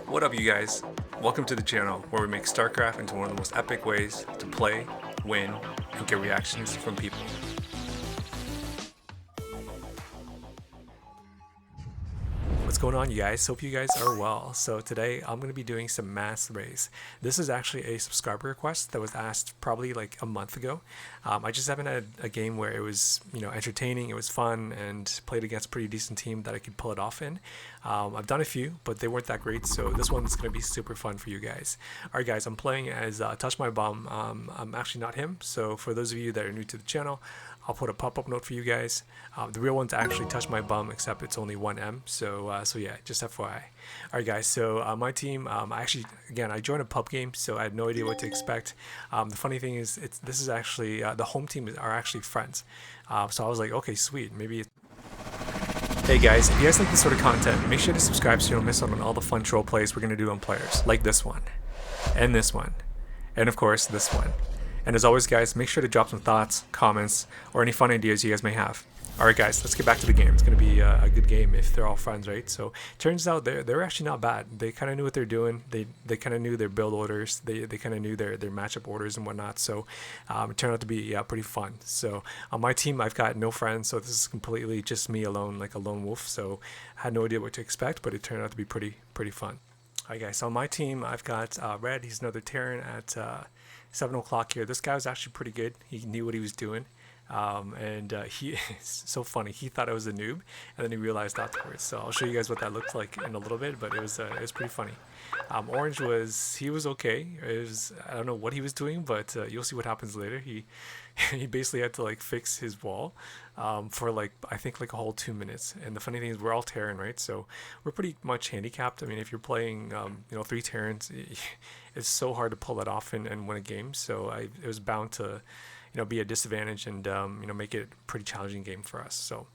What up, you guys? Welcome to the channel where we make StarCraft into one of the most epic ways to play, win, and get reactions from people. What's going on, you guys? Hope you guys are well. So today I'm going to be doing some mass race. This is actually a subscriber request that was asked probably like a month ago. I just haven't had a game where it was, entertaining, it was fun, and played against a pretty decent team that I could pull it off in. I've done a few, but they weren't that great, so this one's going to be super fun for you guys. Alright guys, I'm playing as Touch My Bum. I'm actually not him, so for those of you that are new to the channel, I'll put a pop-up note for you guys. The real one's actually Touch My Bum, except it's only 1M, so yeah, just FYI. Alright guys, so my team, I joined a pub game, so I had no idea what to expect. The funny thing is, this is actually, the home team are actually friends. So I was like, okay, sweet, maybe it's... Hey guys, if you guys like this sort of content, make sure to subscribe so you don't miss out on all the fun troll plays we're going to do on players, like this one, and of course this one. And as always guys, make sure to drop some thoughts, comments, or any fun ideas you guys may have. Alright guys, let's get back to the game. It's going to be a good game if they're all friends, right? So turns out they're actually not bad. They kind of knew what they're doing. They kind of knew their build orders. They kind of knew their matchup orders and whatnot. So it turned out to be pretty fun. So on my team, I've got no friends. So this is completely just me alone, like a lone wolf. So I had no idea what to expect, but it turned out to be pretty fun. Alright guys, so on my team, I've got Red. He's another Terran at 7 o'clock here. This guy was actually pretty good. He knew what he was doing. He is so funny. He thought I was a noob, and then he realized afterwards. So I'll show you guys what that looked like in a little bit, but it was pretty funny. Orange was okay. I don't know what he was doing, but you'll see what happens later. He basically had to like fix his wall for like I think like a whole 2 minutes. And the funny thing is we're all Terran, right? So we're pretty much handicapped. I mean, if you're playing 3 Terrans, it's so hard to pull that off and win a game. So it was bound to be a disadvantage and make it a pretty challenging game for us. So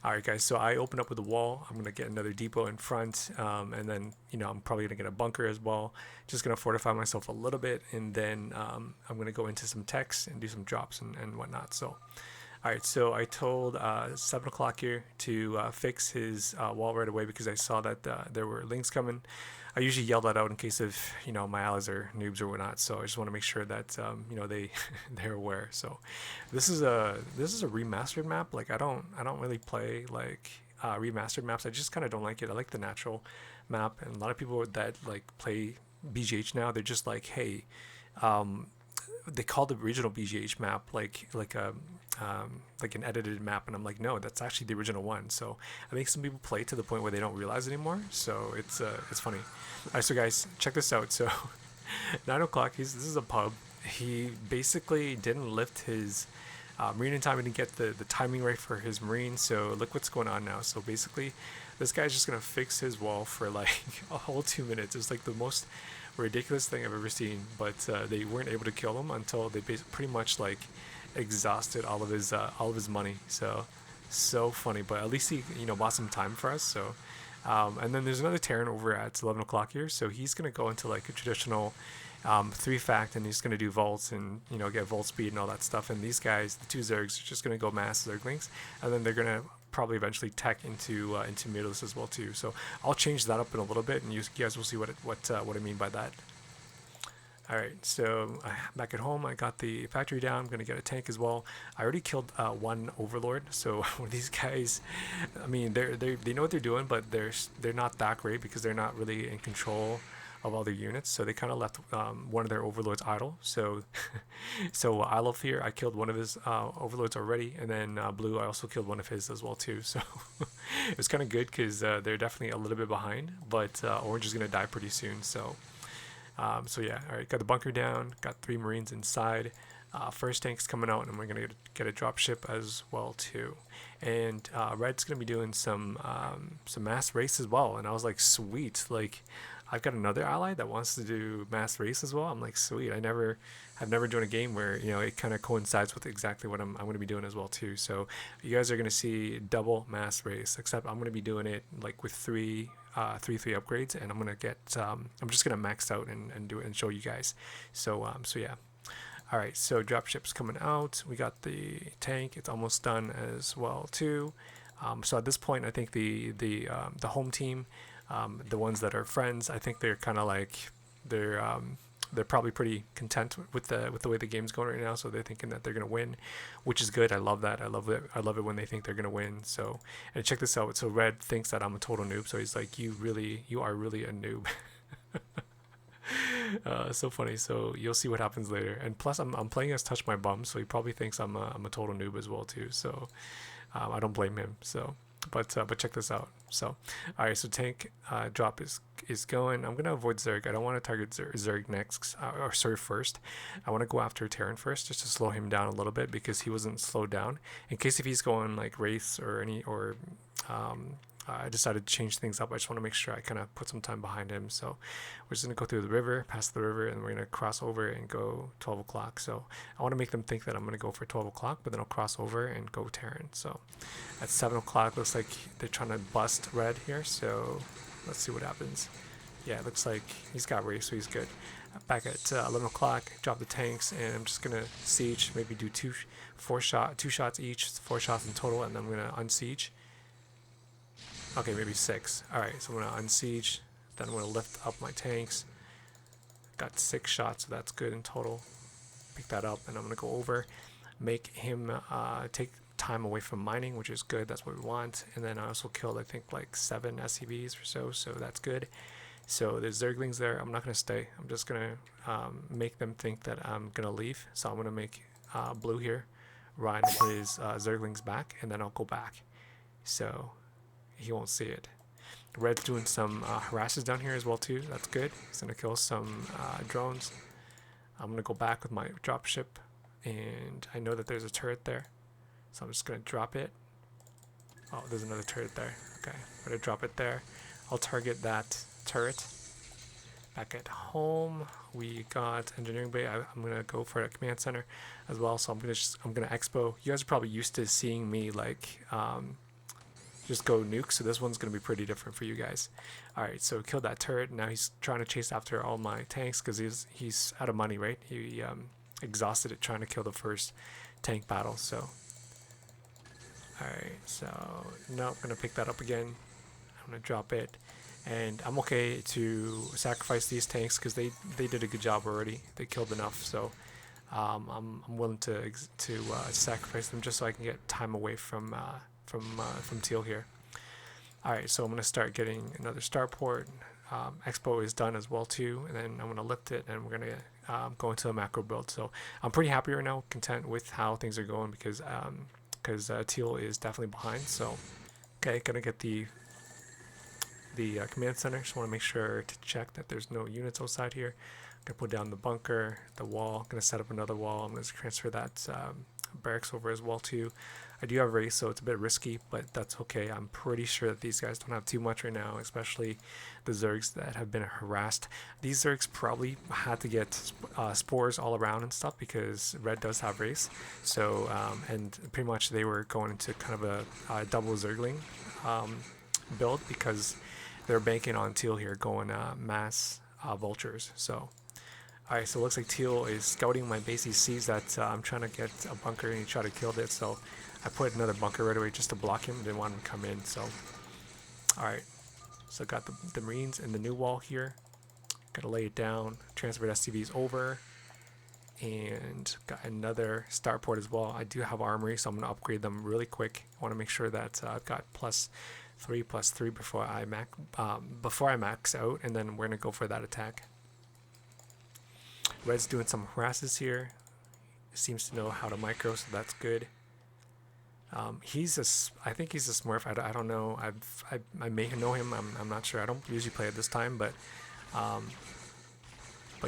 alright guys, so I open up with a wall. I'm gonna get another depot in front, and then I'm probably gonna get a bunker as well. Just gonna fortify myself a little bit, and then I'm gonna go into some techs and do some drops and whatnot. So alright, so I told 7 o'clock here to fix his wall right away because I saw that there were links coming. I usually yell that out in case of my allies are noobs or whatnot. So I just want to make sure that they're aware. So this is a remastered map. Like I don't really play like remastered maps. I just kind of don't like it. I like the natural map, and a lot of people that like play BGH now, they're just like, hey, they call the original BGH map like an edited map, and I'm like, no, that's actually the original one. So I think some people play to the point where they don't realize anymore. So it's funny. Alright, so guys, check this out. So 9 o'clock, this is a pub. He basically didn't lift his marine in time. He didn't get the timing right for his marine. So look what's going on now. So basically this guy's just gonna fix his wall for like a whole 2 minutes. It's like the most ridiculous thing I've ever seen, but they weren't able to kill him until they pretty much like exhausted all of his money. So funny, but at least he bought some time for us. So and then there's another Terran over at 11 o'clock here, so he's gonna go into like a traditional 3-fact, and he's gonna do vaults and get vault speed and all that stuff. And these guys, the 2 Zergs, are just gonna go mass Zerglings, and then they're gonna probably eventually tech into mirrorless as well too. So I'll change that up in a little bit, and you guys will see what I mean by that. Alright, so back at home, I got the factory down. I'm going to get a tank as well. I already killed 1 overlord, so these guys, I mean, they know what they're doing, but they're not that great because they're not really in control of all their units. So they kind of left one of their overlords idle. So I love here, I killed one of his overlords already, and then Blue, I also killed one of his as well too. So it was kind of good because they're definitely a little bit behind, but Orange is going to die pretty soon. So yeah, alright, got the bunker down, got 3 Marines inside. First tank's coming out, and we're gonna get a drop ship as well too. And Red's gonna be doing some mass race as well. And I was like, sweet, like I've got another ally that wants to do mass race as well. I'm like, sweet. I've never joined a game where it kind of coincides with exactly what I'm going to be doing as well too. So you guys are going to see double mass race, except I'm going to be doing it like with 3 upgrades, and I'm just gonna max out and do it and show you guys. So yeah. Alright, so dropship's coming out. We got the tank, it's almost done as well too. So at this point, I think the home team The ones that are friends, I think they're kind of like they're probably pretty content with the way the game's going right now, so they're thinking that they're gonna win, which is good. I love that. I love it. I love it when they think they're gonna win. So, and check this out. So Red thinks that I'm a total noob, so he's like, you are really a noob. So funny. So you'll see what happens later. And plus, I'm playing as Touch My Bum, so he probably thinks I'm a total noob as well too. So I don't blame him. So. But check this out. So, all right. So tank drop is going. I'm gonna avoid Zerg. I don't want to target Zerg next, or sorry, first. I want to go after Terran first, just to slow him down a little bit because he wasn't slowed down. In case if he's going like Wraiths or I decided to change things up. I just want to make sure I kind of put some time behind him. So we're just going to go through the river, past the river, and we're going to cross over and go 12 o'clock. So I want to make them think that I'm going to go for 12 o'clock, but then I'll cross over and go Terran. So at 7 o'clock, looks like they're trying to bust Red here. So let's see what happens. Yeah, it looks like he's got Wraith, so he's good. Back at 11 o'clock, drop the tanks, and I'm just going to siege, maybe do two shots each, 4 shots in total, and then I'm going to unsiege. Okay, maybe 6. Alright, so I'm going to unsiege. Then I'm going to lift up my tanks. Got 6 shots, so that's good in total. Pick that up, and I'm going to go over. Make him take time away from mining, which is good. That's what we want. And then I also killed, I think, like 7 SCVs or so that's good. So there's Zerglings there. I'm not going to stay. I'm just going to make them think that I'm going to leave. So I'm going to make Blue here run his Zerglings back, and then I'll go back. So he won't see it. Red's doing some harasses down here as well too. That's good. He's gonna kill some drones. I'm gonna go back with my dropship, and I know that there's a turret there, so I'm just gonna drop it. Oh, there's another turret there. Okay, I'm gonna drop it there. I'll target that turret. Back at home, we got engineering bay. I'm gonna go for a command center as well. So I'm gonna expo. You guys are probably used to seeing me like just go nuke, so this one's going to be pretty different for you guys. Alright, so killed that turret. Now he's trying to chase after all my tanks because he's out of money, right? He exhausted it trying to kill the first tank battle. So alright, so no, I'm going to pick that up again. I'm going to drop it, and I'm okay to sacrifice these tanks because they did a good job already. They killed enough, so I'm willing to sacrifice them just so I can get time away from Teal here. Alright, so I'm going to start getting another starport. Expo is done as well too, and then I'm going to lift it, and we're going to go into a macro build. So I'm pretty happy right now, content with how things are going because Teal is definitely behind. So okay, going to get the command center. Just want to make sure to check that there's no units outside here. I'm going to put down the bunker, the wall. I'm going to set up another wall. I'm going to transfer that barracks over as well too. I do have Wraiths, so it's a bit risky, but that's okay. I'm pretty sure that these guys don't have too much right now, especially the Zergs that have been harassed. These Zergs probably had to get spores all around and stuff because Red does have Wraiths. So, and pretty much they were going into kind of a double Zergling build because they're banking on Teal here going mass vultures. So, alright, so it looks like Teal is scouting my base. He sees that I'm trying to get a bunker and he tried to kill it, so I put another bunker right away just to block him. Didn't want him to come in. So alright, so got the Marines and the new wall here. Gotta lay it down, transferred SCVs over, and got another starport as well. I do have armory, so I'm gonna upgrade them really quick. I want to make sure that I've got +3/+3 before I max out, and then we're gonna go for that attack. Red's doing some harasses here. Seems to know how to micro, so that's good. I think he's a smurf. I don't know. I may know him. I'm not sure. I don't usually play at this time, but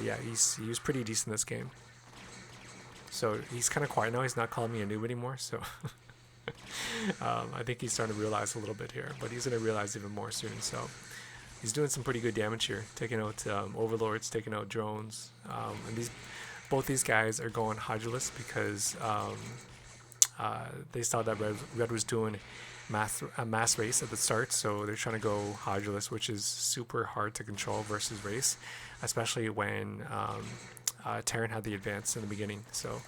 yeah, he was pretty decent this game. So he's kind of quiet now. He's not calling me a noob anymore. So I think he's starting to realize a little bit here, but he's gonna realize even more soon. So he's doing some pretty good damage here, taking out overlords, taking out drones, and both these guys are going Hydroless because they saw that Red was doing a mass race at the start, so they're trying to go Hydroless, which is super hard to control versus race, especially when Terran had the advance in the beginning. So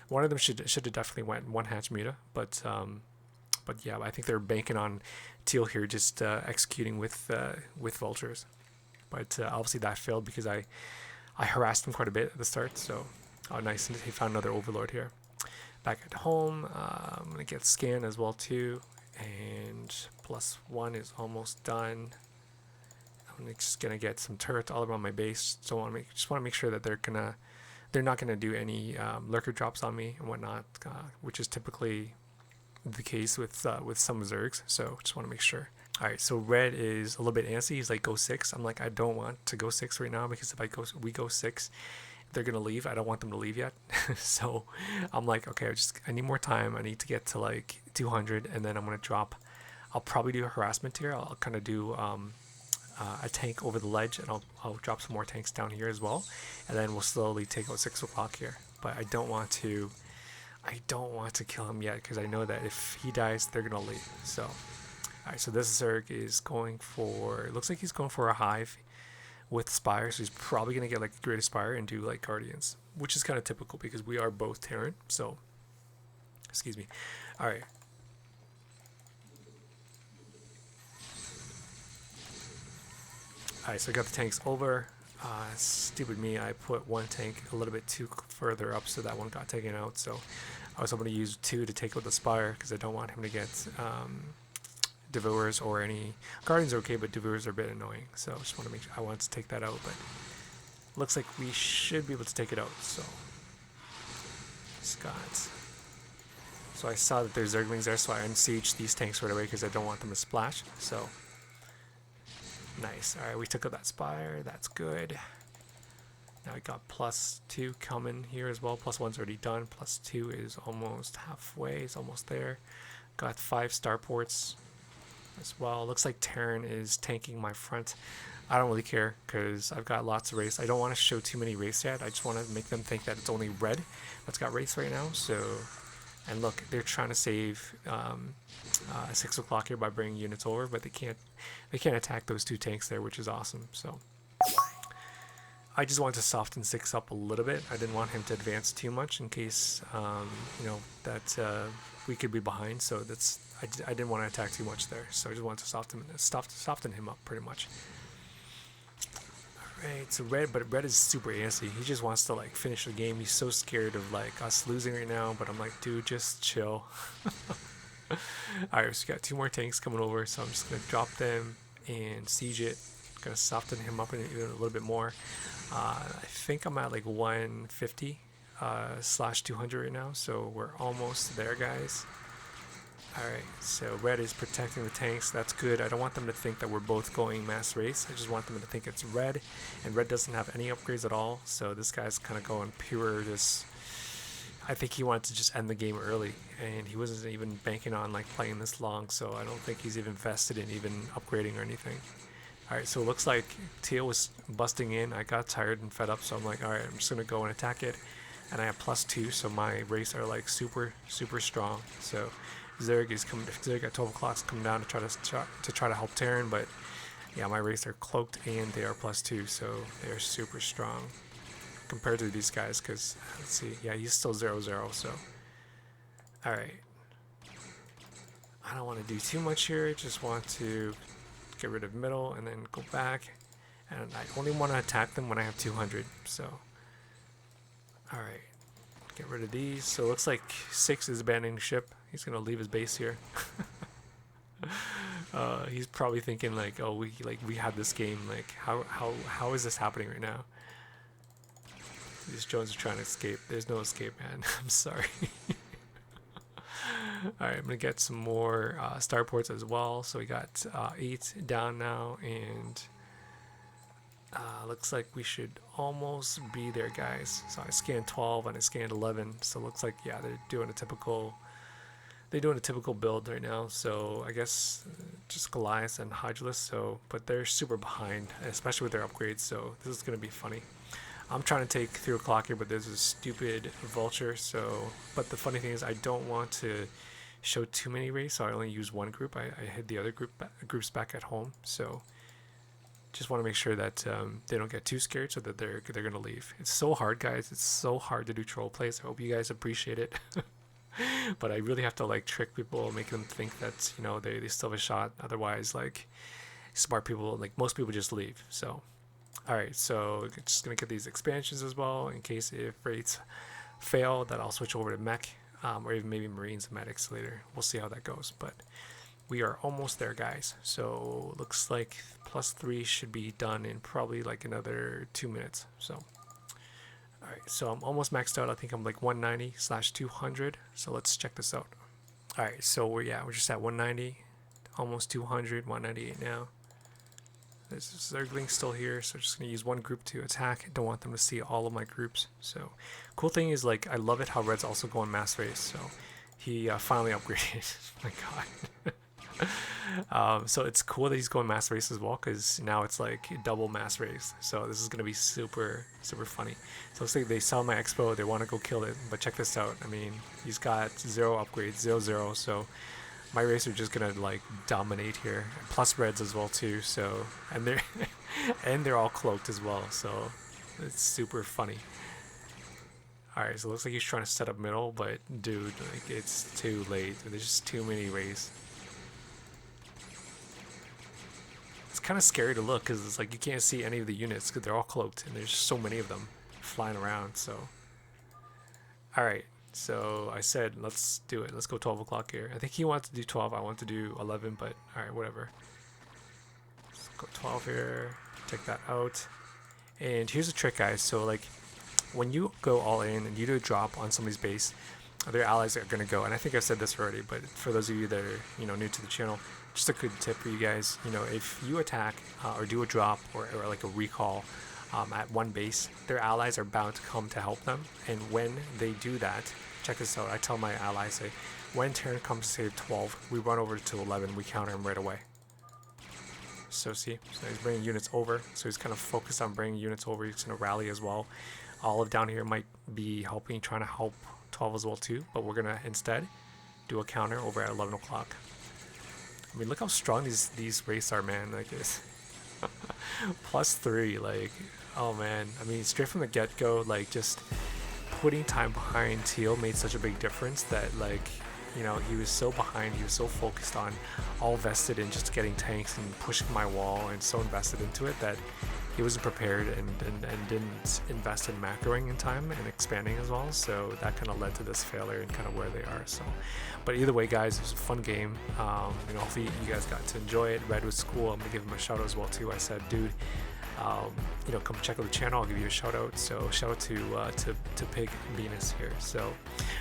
one of them should have definitely went one hatch Muta, but But yeah, I think they're banking on teal here, just executing with vultures. But obviously that failed because I harassed him quite a bit at the start. So, oh nice, and he found another overlord here. Back at home, I'm gonna get scan as well too, and +1 is almost done. I'm just gonna get some turrets all around my base. So just want to make sure that they're not gonna do any lurker drops on me and whatnot, which is typically the case with some Zergs. So just want to make sure. All right, so red is a little bit antsy. He's like, go 6. I'm like, I don't want to go 6 right now, because if we go 6, they're gonna leave. I don't want them to leave yet. So I'm like, okay, I need more time. I need to get to like 200, and then I'm gonna drop. I'll probably do a harassment here. I'll kind of do a tank over the ledge, and I'll drop some more tanks down here as well, and then we'll slowly take out 6 o'clock here. But I don't want to kill him yet, because I know that if he dies, they're gonna leave. So, all right. So this Zerg is going for. It looks like he's going for a hive with Spire, so he's probably going to get like a Great Spire and do like Guardians, which is kind of typical because we are both Terran, so excuse me. Alright. Alright, so I got the tanks over. Stupid me, I put one tank a little bit too further up, so that one got taken out, so I was hoping to use 2 to take out the Spire, because I don't want him to get Devours or any Guardians are okay, but Devours are a bit annoying, so I just want to make sure I want to take that out. But looks like we should be able to take it out. So Scott. So I saw that there's Zerglings there, so I unsieged these tanks right away because I don't want them to splash. So nice. All right, we took out that Spire. That's good. Now we got +2 coming here as well. +1's already done. +2 is almost halfway. It's almost there. Got 5 starports as well. Looks like Terran is tanking my front. I don't really care because I've got lots of Wraiths. I don't want to show too many Wraiths yet. I just want to make them think that it's only red that's got Wraiths right now. So, and look, they're trying to save 6 o'clock here by bringing units over, but they can't attack those 2 tanks there, which is awesome. So I just wanted to soften 6 up a little bit. I didn't want him to advance too much in case that we could be behind. So I didn't want to attack too much there. So I just wanted to soften him up pretty much. Alright, so red is super antsy. He just wants to like finish the game. He's so scared of like us losing right now, but I'm like, dude, just chill. Alright, so we got 2 more tanks coming over, so I'm just gonna drop them and siege it. Gonna soften him up even a little bit more. I think I'm at like 150 / 200 right now, so we're almost there, guys. Alright, so red is protecting the tanks. That's good. I don't want them to think that we're both going mass race. I just want them to think it's red, and red doesn't have any upgrades at all. So this guy's kind of going pure just. I think he wanted to just end the game early, and he wasn't even banking on like playing this long. So I don't think he's even vested in even upgrading or anything. Alright, so it looks like teal was busting in. I got tired and fed up, so I'm like, alright, I'm just gonna go and attack it. And I have +2, so my Wraiths are like super strong. So Zerg at 12 o'clock's coming down to try to help Terran, but yeah, my Wraiths are cloaked and they are +2, so they are super strong compared to these guys. Because let's see, yeah, he's still 0-0. So all right, I don't want to do too much here. Just want to get rid of middle and then go back, and I only want to attack them when I have 200. So all right. Get rid of these. So it looks like 6 is abandoning ship. He's gonna leave his base here. He's probably thinking like, oh, we had this game. Like, how is this happening right now? These drones are trying to escape. There's no escape, man. I'm sorry. All right, I'm gonna get some more starports as well. So we got 8 down now, and looks like we should almost be there, guys. So I scanned 12 and I scanned 11. So it looks like, yeah, they're doing a typical build right now. So I guess just Goliath and Hodulus. So, but they're super behind, especially with their upgrades. So this is gonna be funny. I'm trying to take 3 o'clock here, but there's a stupid vulture. So, but the funny thing is, I don't want to show too many Wraiths, so I only use one group. I hid the other groups back at home. So just want to make sure that they don't get too scared, so that they're gonna leave. It's so hard, guys. It's so hard to do troll plays. I hope you guys appreciate it. But I really have to like trick people, make them think that, you know, they still have a shot. Otherwise, like, smart people, like most people, just leave. So alright, so just gonna get these expansions as well in case if Wraiths fail, that I'll switch over to mech, or even maybe marines and medics later. We'll see how that goes, but we are almost there, guys. So looks like +3 should be done in probably like another 2 minutes. So alright, so I'm almost maxed out. I think I'm like 190/200. So let's check this out. Alright, so we're just at 190, almost 200, 198 now. This Zergling's still here, so just gonna use one group to attack. I don't want them to see all of my groups. So cool thing is, like, I love it how Red's also going mass race. So he finally upgraded. My god. So it's cool that he's going mass race as well, because now it's like double mass race. So this is gonna be super funny. So looks like they saw my expo, they want to go kill it. But check this out. I mean, he's got 0 upgrades, 0/0. So my race are just gonna like dominate here. Plus reds as well too. So and they're all cloaked as well. So it's super funny. Alright, so it looks like he's trying to set up middle, but dude, like, it's too late. There's just too many ways. It's kind of scary to look because it's like you can't see any of the units because they're all cloaked and there's so many of them flying around. So alright, so I said let's do it. Let's go 12 o'clock here. I think he wants to do 12. I want to do 11, but alright, whatever. Let's go 12 here. Check that out. And here's a trick, guys. So like, when you go all in and you do a drop on somebody's base, their allies are going to go, and I think I've said this already, but for those of you that are, you know, new to the channel, just a good tip for you guys. You know, if you attack or do a drop or like a recall at one base, their allies are bound to come to help them. And when they do that, check this out. I tell my allies, say, when turn comes to save 12, we run over to 11, we counter him right away. So see, so he's bringing units over, so he's kind of focused on bringing units over. He's going to rally as well. Olive down here might be helping, trying to help 12 as well too, but we're going to instead do a counter over at 11 o'clock. I mean, look how strong these Wraiths are, man. Like this. +3, like, oh man. I mean, straight from the get-go, like, just putting time behind Teal made such a big difference that, like, you know, he was so behind, he was so focused on, all vested in just getting tanks and pushing my wall, and so invested into it that he wasn't prepared and didn't invest in macroing in time and expanding as well. So that kind of led to this failure and kind of where they are. So, but either way, guys, it was a fun game. You know, hopefully you guys got to enjoy it. Red was cool. I'm gonna give him a shout out as well too. I said, dude, you know, come check out the channel. I'll give you a shout out. So shout out to Pig-Benis here. So, all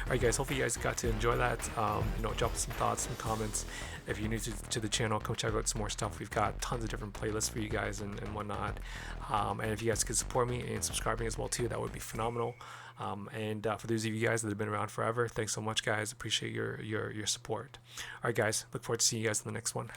right, guys. Hopefully you guys got to enjoy that. You know, drop some thoughts, some comments. If you're new to the channel, come check out some more stuff. We've got tons of different playlists for you guys and whatnot. And if you guys could support me and subscribing as well too, that would be phenomenal. And for those of you guys that have been around forever, thanks so much, guys. Appreciate your support. All right, guys. Look forward to seeing you guys in the next one.